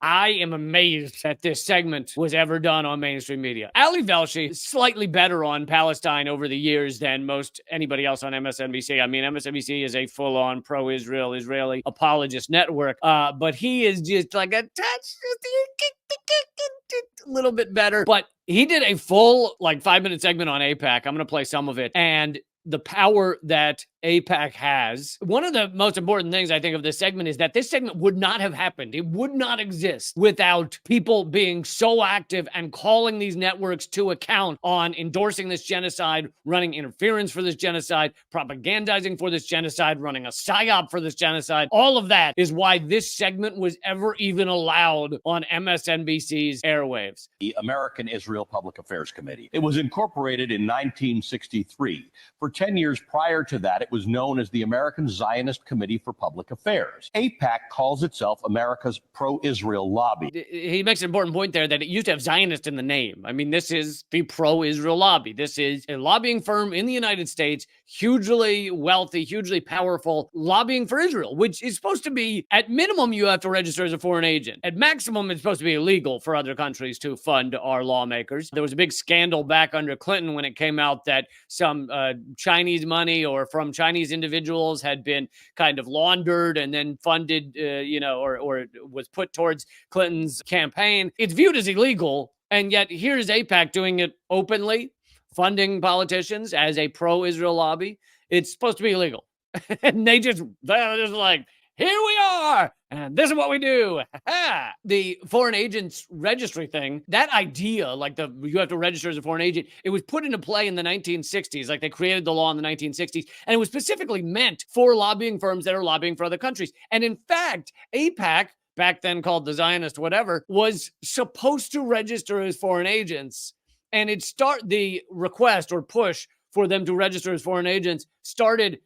I am amazed that this segment was ever done on mainstream media. Ali Velshi is slightly better on Palestine over the years than most anybody else on MSNBC. I mean, MSNBC is a full-on pro-Israel, Israeli apologist network, but he is just like a touch, a little bit better. But he did a full, 5-minute segment on AIPAC. I'm going to play some of it. And the power that AIPAC has. One of the most important things I think of this segment is that this segment would not have happened. It would not exist without people being so active and calling these networks to account on endorsing this genocide, running interference for this genocide, propagandizing for this genocide, running a psyop for this genocide. All of that is why this segment was ever even allowed on MSNBC's airwaves. The American Israel Public Affairs Committee. It was incorporated in 1963. For 10 years prior to that, it was known as the American Zionist Committee for Public Affairs. AIPAC calls itself America's pro-Israel lobby. He makes an important point there that it used to have Zionist in the name. I mean, this is the pro-Israel lobby. This is a lobbying firm in the United States, hugely wealthy, hugely powerful, lobbying for Israel, which is supposed to be, at minimum, you have to register as a foreign agent. At maximum, it's supposed to be illegal for other countries to fund our lawmakers. There was a big scandal back under Clinton when it came out that some Chinese money or from Chinese individuals had been kind of laundered and then funded, or was put towards Clinton's campaign. It's viewed as illegal, and yet here's AIPAC doing it openly, funding politicians as a pro-Israel lobby. It's supposed to be illegal. And they're just like, here we are, and this is what we do. The foreign agents registry thing, that idea, you have to register as a foreign agent, it was put into play in the 1960s. Like, they created the law in the 1960s, and it was specifically meant for lobbying firms that are lobbying for other countries. And in fact, AIPAC, back then called the Zionist whatever, was supposed to register as foreign agents. And the request or push for them to register as foreign agents started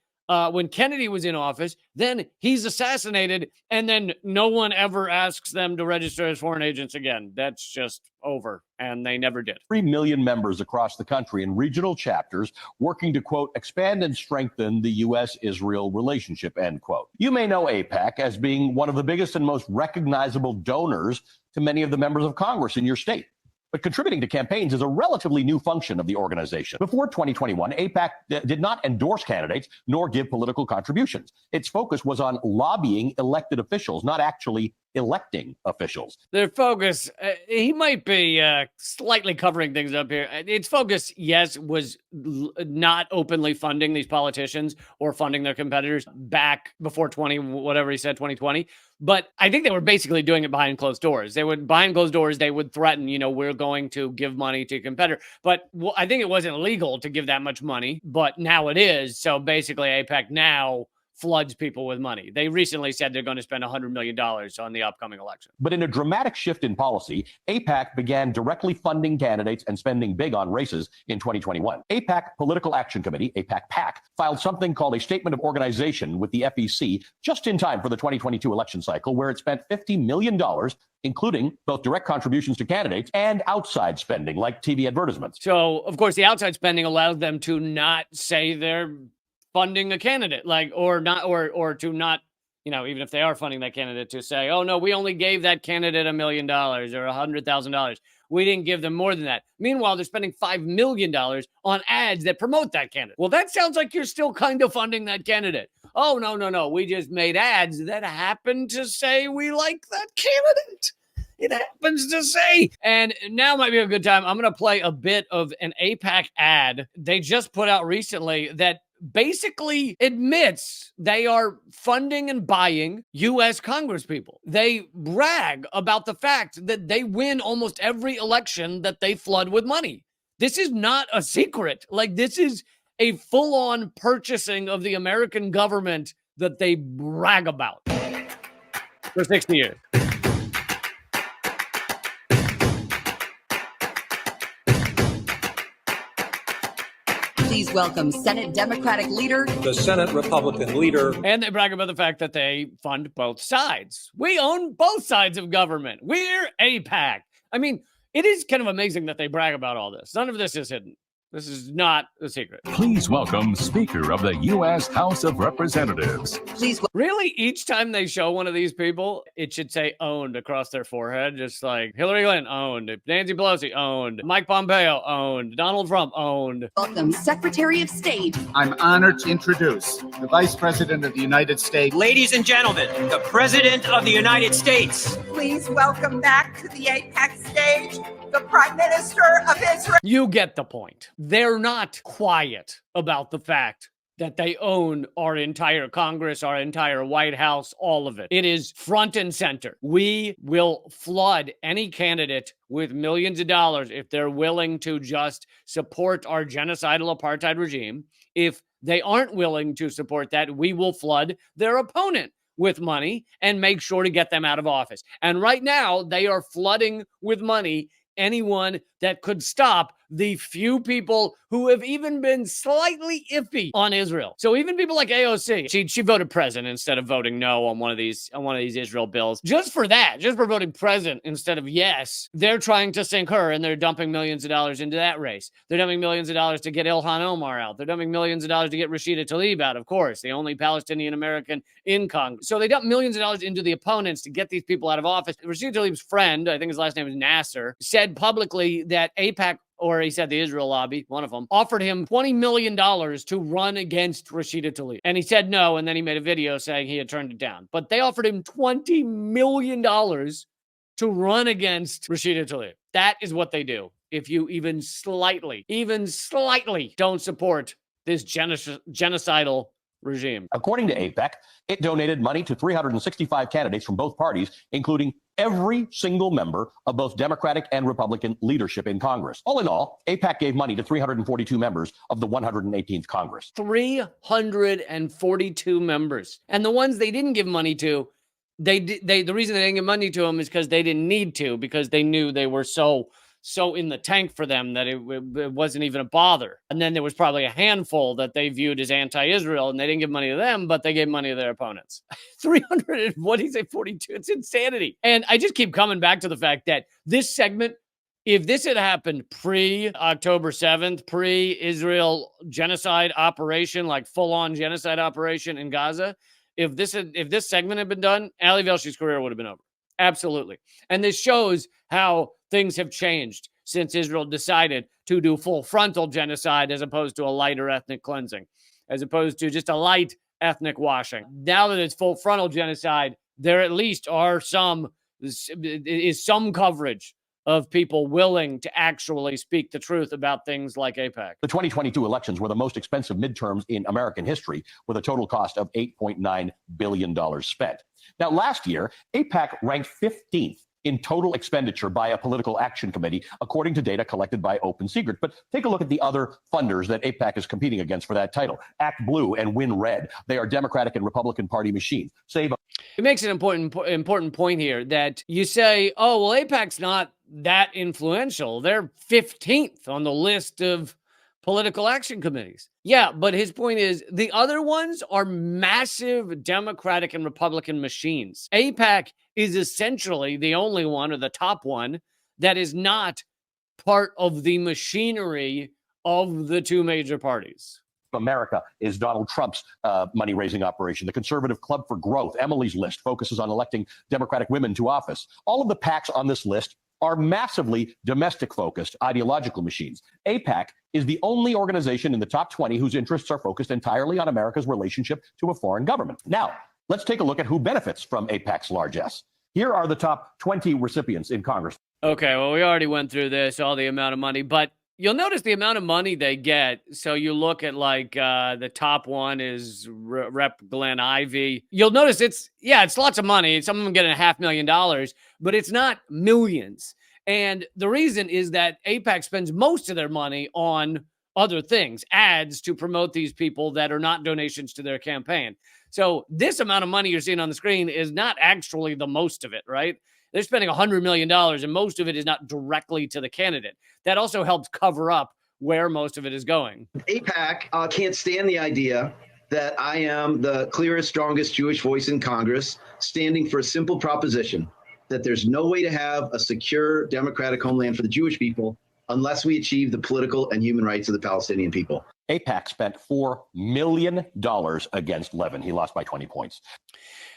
when Kennedy was in office. Then he's assassinated, and then no one ever asks them to register as foreign agents again. That's just over, and they never did. 3 million members across the country in regional chapters working to, quote, expand and strengthen the U.S.-Israel relationship, end quote. You may know AIPAC as being one of the biggest and most recognizable donors to many of the members of Congress in your state. But contributing to campaigns is a relatively new function of the organization. Before 2021, AIPAC did not endorse candidates nor give political contributions. Its focus was on lobbying elected officials, not actually electing officials. Their focus, he might be slightly covering things up here. Its focus, yes, was not openly funding these politicians or funding their competitors back before 2020. But I think they were basically doing it behind closed doors. Behind closed doors, they would threaten, we're going to give money to a competitor. But I think it wasn't illegal to give that much money, but now it is. So basically, AIPAC now floods people with money. They recently said they're going to spend $100 million on the upcoming election. But in a dramatic shift in policy, AIPAC began directly funding candidates and spending big on races in 2021. AIPAC Political Action Committee, AIPAC-PAC, filed something called a Statement of Organization with the FEC just in time for the 2022 election cycle, where it spent $50 million, including both direct contributions to candidates and outside spending, like TV advertisements. So, of course, the outside spending allows them to not say they're funding a candidate, or to not, even if they are funding that candidate, to say, oh no, we only gave that candidate $1 million or $100,000. We didn't give them more than that. Meanwhile, they're spending $5 million on ads that promote that candidate. Well, that sounds like you're still kind of funding that candidate. Oh, no. We just made ads that happen to say we like that candidate. It happens to say. And now might be a good time. I'm going to play a bit of an AIPAC ad they just put out recently that basically admits they are funding and buying U.S. congresspeople. They brag about the fact that they win almost every election that they flood with money. This is not a secret. This is a full-on purchasing of the American government that they brag about for 60 years. Please welcome Senate Democratic leader, the Senate Republican leader. And they brag about the fact that they fund both sides. We own both sides of government. We're AIPAC. I mean, it is kind of amazing that they brag about all this. None of this is hidden. This is not a secret. Please welcome Speaker of the U.S. House of Representatives. Really, each time they show one of these people, it should say owned across their forehead, just like Hillary Clinton owned, Nancy Pelosi owned, Mike Pompeo owned, Donald Trump owned. Welcome, Secretary of State. I'm honored to introduce the Vice President of the United States. Ladies and gentlemen, the President of the United States. Please welcome back to the AIPAC stage the Prime Minister of Israel. You get the point. They're not quiet about the fact that they own our entire Congress, our entire White House, all of it. It is front and center. We will flood any candidate with millions of dollars if they're willing to just support our genocidal apartheid regime. If they aren't willing to support that, we will flood their opponent with money and make sure to get them out of office. And right now, they are flooding with money anyone that could stop the few people who have even been slightly iffy on Israel. So even people like AOC, she voted present instead of voting no on one of these Israel bills. Just for that, just for voting present instead of yes, they're trying to sink her, and they're dumping millions of dollars into that race. They're dumping millions of dollars to get Ilhan Omar out. They're dumping millions of dollars to get Rashida Tlaib out, of course, the only Palestinian American in Congress. So they dump millions of dollars into the opponents to get these people out of office. Rashida Tlaib's friend, I think his last name is Nasser, said publicly that AIPAC, or he said the Israel lobby, one of them, offered him $20 million to run against Rashida Tlaib. And he said no, and then he made a video saying he had turned it down. But they offered him $20 million to run against Rashida Tlaib. That is what they do. If you even slightly don't support this genocidal regime. According to AIPAC, it donated money to 365 candidates from both parties, including every single member of both Democratic and Republican leadership in Congress. All in all, AIPAC gave money to 342 members of the 118th Congress. 342 members. And the ones they didn't give money to, the reason they didn't give money to them is because they didn't need to, because they knew they were so in the tank for them that it wasn't even a bother. And then there was probably a handful that they viewed as anti-Israel, and they didn't give money to them, but they gave money to their opponents. 300, what did he say, 42? It's insanity. And I just keep coming back to the fact that this segment, if this had happened pre-October 7th, pre-Israel genocide operation, like full-on genocide operation in Gaza, if this segment had been done, Ali Velshi's career would have been over. Absolutely. And this shows how things have changed since Israel decided to do full frontal genocide as opposed to a lighter ethnic cleansing, as opposed to just a light ethnic washing. Now that it's full frontal genocide, there at least are some coverage of people willing to actually speak the truth about things like AIPAC. The 2022 elections were the most expensive midterms in American history, with a total cost of $8.9 billion spent. Now, last year, AIPAC ranked 15th in total expenditure by a political action committee, according to data collected by Open Secrets. But take a look at the other funders that AIPAC is competing against for that title. Act Blue and Win Red. They are Democratic and Republican Party machines. It makes an important point here that you say, oh, well, AIPAC's not that influential. They're 15th on the list of political action committees. Yeah, but his point is the other ones are massive Democratic and Republican machines. AIPAC is essentially the only one, or the top one, that is not part of the machinery of the two major parties. America is Donald Trump's money-raising operation. The Conservative Club for Growth, Emily's List, focuses on electing Democratic women to office. All of the PACs on this list are massively domestic-focused ideological machines. AIPAC is the only organization in the top 20 whose interests are focused entirely on America's relationship to a foreign government. Now, let's take a look at who benefits from AIPAC's largesse. Here are the top 20 recipients in Congress. Okay, well, we already went through this, all the amount of money, but you'll notice the amount of money they get. So you look at the top one is Rep. Glenn Ivey. You'll notice it's lots of money. Some of them getting $500,000, but it's not millions. And the reason is that AIPAC spends most of their money on other things, ads to promote these people that are not donations to their campaign. So this amount of money you're seeing on the screen is not actually the most of it, right? They're spending $100 million, and most of it is not directly to the candidate. That also helps cover up where most of it is going. AIPAC can't stand the idea that I am the clearest, strongest Jewish voice in Congress, standing for a simple proposition that there's no way to have a secure democratic homeland for the Jewish people unless we achieve the political and human rights of the Palestinian people. AIPAC spent $4 million against Levin. He lost by 20 points.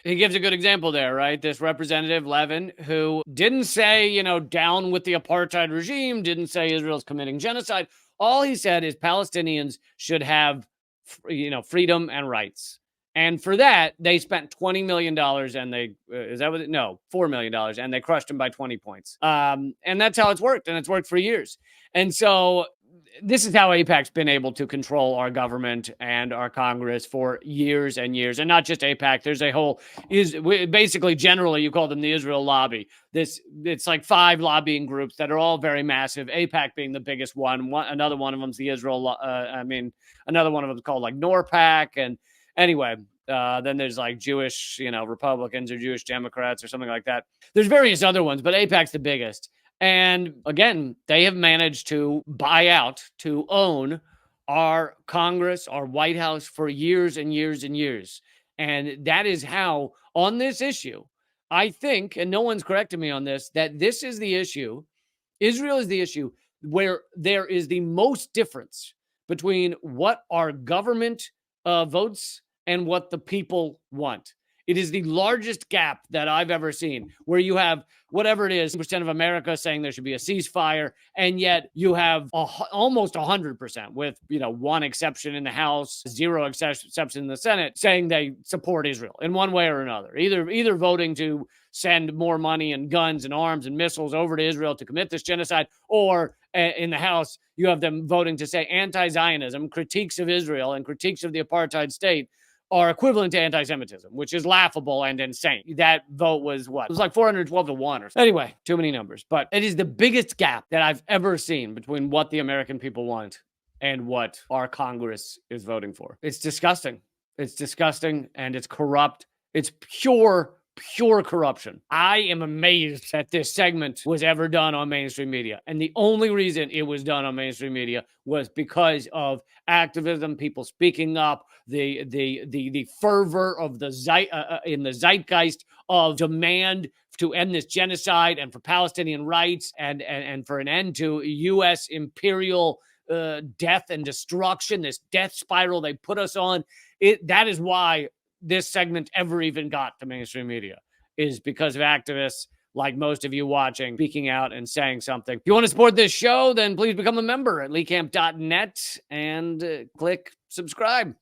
He gives a good example there, right? This representative Levin, who didn't say, down with the apartheid regime, didn't say Israel's committing genocide. All he said is Palestinians should have, freedom and rights. And for that, they spent $20 million and they, $4 million, and they crushed him by 20 points. And that's how it's worked. And it's worked for years. And so this is how AIPAC's been able to control our government and our Congress for years and years. And not just AIPAC. There's a whole, basically, generally, you call them the Israel lobby. It's like 5 lobbying groups that are all very massive. AIPAC being the biggest one. Another one of them is the Israel, another one of them is called like NORPAC. And anyway, then there's like Jewish, Republicans or Jewish Democrats or something like that. There's various other ones, but AIPAC's the biggest. And again, they have managed to buy out, to own our Congress, our White House for years and years and years. And that is how, on this issue, I think, and no one's corrected me on this, that this is the issue, Israel is the issue where there is the most difference between what our government votes and what the people want. It is the largest gap that I've ever seen, where you have whatever it is, percent of America saying there should be a ceasefire, and yet you have almost 100%, with one exception in the House, 0 exception in the Senate, saying they support Israel in one way or another, either voting to send more money and guns and arms and missiles over to Israel to commit this genocide, or in the House, you have them voting to say anti-Zionism, critiques of Israel, and critiques of the apartheid state are equivalent to anti-Semitism, which is laughable and insane. That vote was what? It was like 412 to 1 or something. Anyway, too many numbers. But it is the biggest gap that I've ever seen between what the American people want and what our Congress is voting for. It's disgusting. It's disgusting, and it's corrupt. It's pure corruption. I am amazed that this segment was ever done on mainstream media. And the only reason it was done on mainstream media was because of activism, people speaking up, the fervor of in the zeitgeist of demand to end this genocide and for Palestinian rights and for an end to U.S. imperial death and destruction, this death spiral they put us on. That is why this segment ever even got to mainstream media, is because of activists like most of you watching, speaking out and saying something. If you want to support this show, then please become a member at leecamp.net and click subscribe.